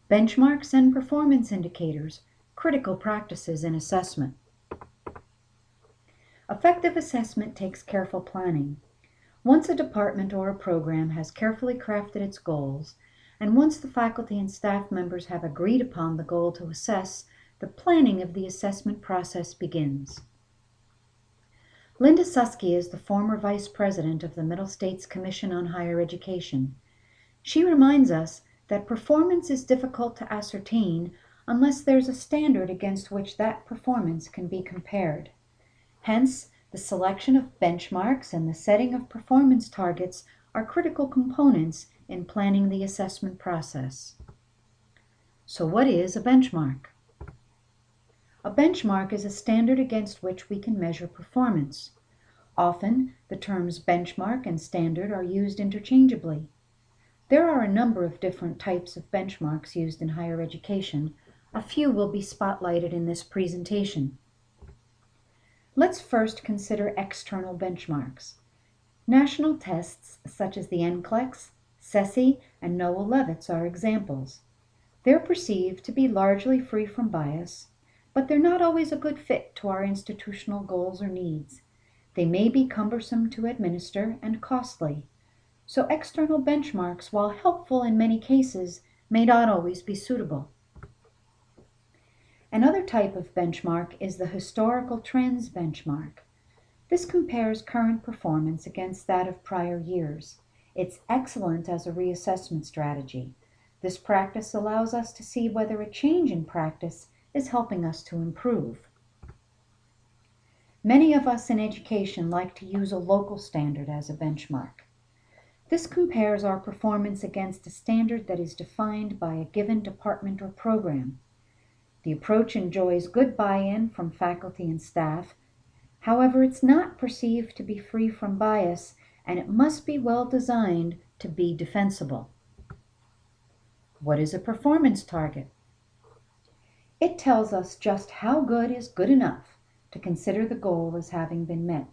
Benchmarks and performance indicators, critical practices in assessment. Effective assessment takes careful planning. Once a department or a program has carefully crafted its goals, and once the faculty and staff members have agreed upon the goal to assess, the planning of the assessment process begins. Linda Susky is the former vice president of the Middle States Commission on Higher Education. She reminds us that performance is difficult to ascertain unless there's a standard against which that performance can be compared. Hence, the selection of benchmarks and the setting of performance targets are critical components in planning the assessment process. So what is a benchmark? A benchmark is a standard against which we can measure performance. Often, the terms benchmark and standard are used interchangeably. There are a number of different types of benchmarks used in higher education. A few will be spotlighted in this presentation. Let's first consider external benchmarks. National tests such as the NCLEX, CESI, and Noel Levitz are examples. They're perceived to be largely free from bias, but they're not always a good fit to our institutional goals or needs. They may be cumbersome to administer and costly. So external benchmarks, while helpful in many cases, may not always be suitable. Another type of benchmark is the historical trends benchmark. This compares current performance against that of prior years. It's excellent as a reassessment strategy. This practice allows us to see whether a change in practice is helping us to improve. Many of us in education like to use a local standard as a benchmark. This compares our performance against a standard that is defined by a given department or program. The approach enjoys good buy-in from faculty and staff. However, it's not perceived to be free from bias, and it must be well designed to be defensible. What is a performance target? It tells us just how good is good enough to consider the goal as having been met.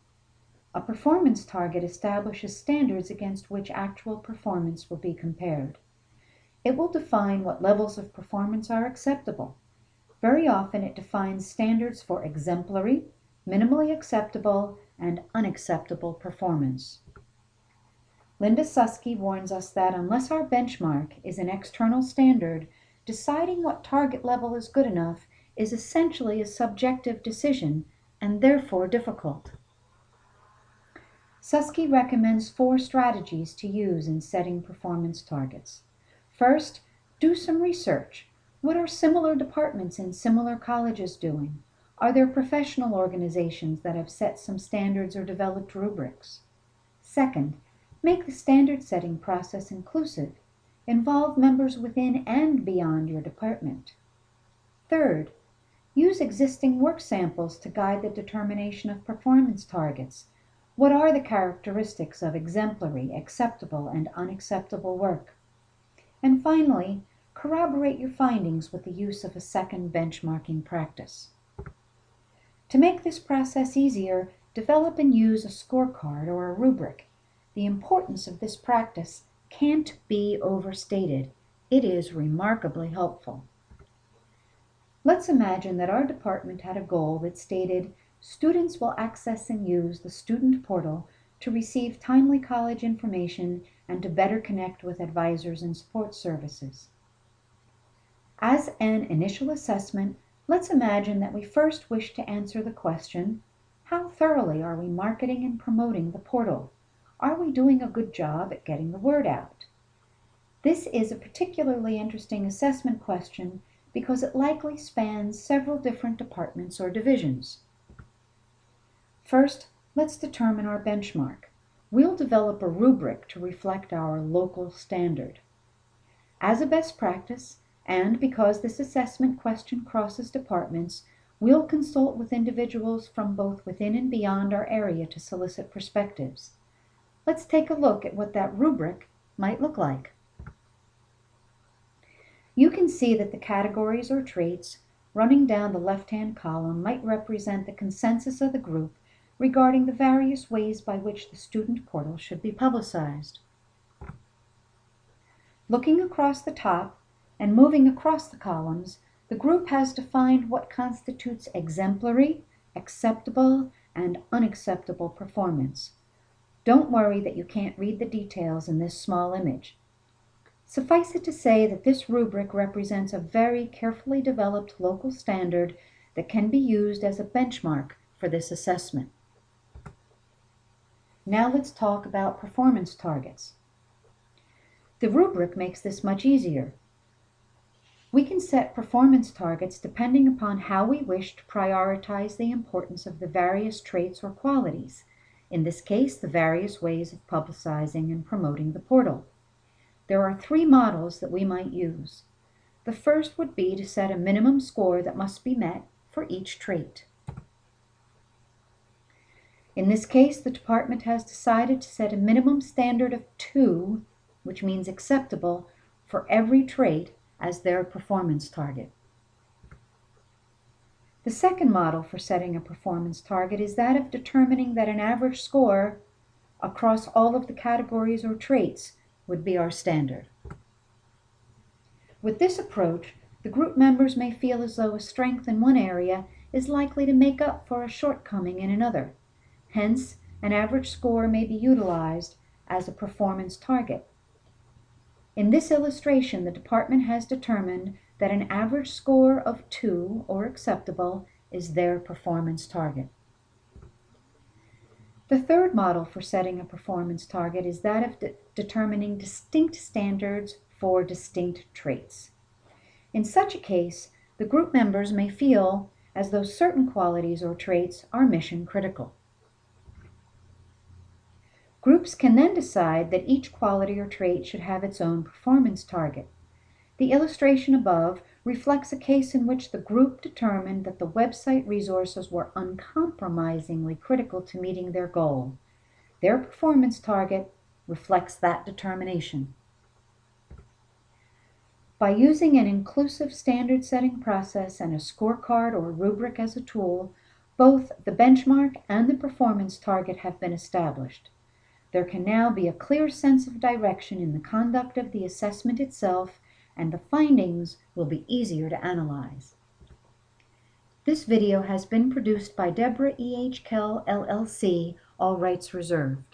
A performance target establishes standards against which actual performance will be compared. It will define what levels of performance are acceptable. Very often it defines standards for exemplary, minimally acceptable, and unacceptable performance. Linda Susky warns us that unless our benchmark is an external standard, deciding what target level is good enough is essentially a subjective decision and therefore difficult. Susky recommends 4 strategies to use in setting performance targets. First, do some research. What are similar departments in similar colleges doing? Are there professional organizations that have set some standards or developed rubrics? Second, make the standard setting process inclusive. Involve members within and beyond your department. Third, use existing work samples to guide the determination of performance targets. What are the characteristics of exemplary, acceptable, and unacceptable work? And finally, corroborate your findings with the use of a second benchmarking practice. To make this process easier, develop and use a scorecard or a rubric. The importance of this practice can't be overstated. It is remarkably helpful. Let's imagine that our department had a goal that stated, students will access and use the student portal to receive timely college information and to better connect with advisors and support services. As an initial assessment, let's imagine that we first wish to answer the question, how thoroughly are we marketing and promoting the portal? Are we doing a good job at getting the word out? This is a particularly interesting assessment question because it likely spans several different departments or divisions. First, let's determine our benchmark. We'll develop a rubric to reflect our local standard. As a best practice, and because this assessment question crosses departments, we'll consult with individuals from both within and beyond our area to solicit perspectives. Let's take a look at what that rubric might look like. You can see that the categories or traits running down the left-hand column might represent the consensus of the group regarding the various ways by which the student portal should be publicized. Looking across the top, And moving across the columns, the group has defined what constitutes exemplary, acceptable, and unacceptable performance. Don't worry that you can't read the details in this small image. Suffice it to say that this rubric represents a very carefully developed local standard that can be used as a benchmark for this assessment. Now let's talk about performance targets. The rubric makes this much easier. We can set performance targets depending upon how we wish to prioritize the importance of the various traits or qualities, in this case, the various ways of publicizing and promoting the portal. There are 3 models that we might use. The first would be to set a minimum score that must be met for each trait. In this case, the department has decided to set a minimum standard of 2, which means acceptable, for every trait as their performance target. The second model for setting a performance target is that of determining that an average score across all of the categories or traits would be our standard. With this approach, the group members may feel as though a strength in one area is likely to make up for a shortcoming in another. Hence, an average score may be utilized as a performance target. In this illustration, the department has determined that an average score of 2 or acceptable is their performance target. The third model for setting a performance target is that of determining distinct standards for distinct traits. In such a case, the group members may feel as though certain qualities or traits are mission critical. Groups can then decide that each quality or trait should have its own performance target. The illustration above reflects a case in which the group determined that the website resources were uncompromisingly critical to meeting their goal. Their performance target reflects that determination. By using an inclusive standard setting process and a scorecard or rubric as a tool, both the benchmark and the performance target have been established. There can now be a clear sense of direction in the conduct of the assessment itself, and the findings will be easier to analyze. This video has been produced by Deborah E. H. Kell, LLC, all rights reserved.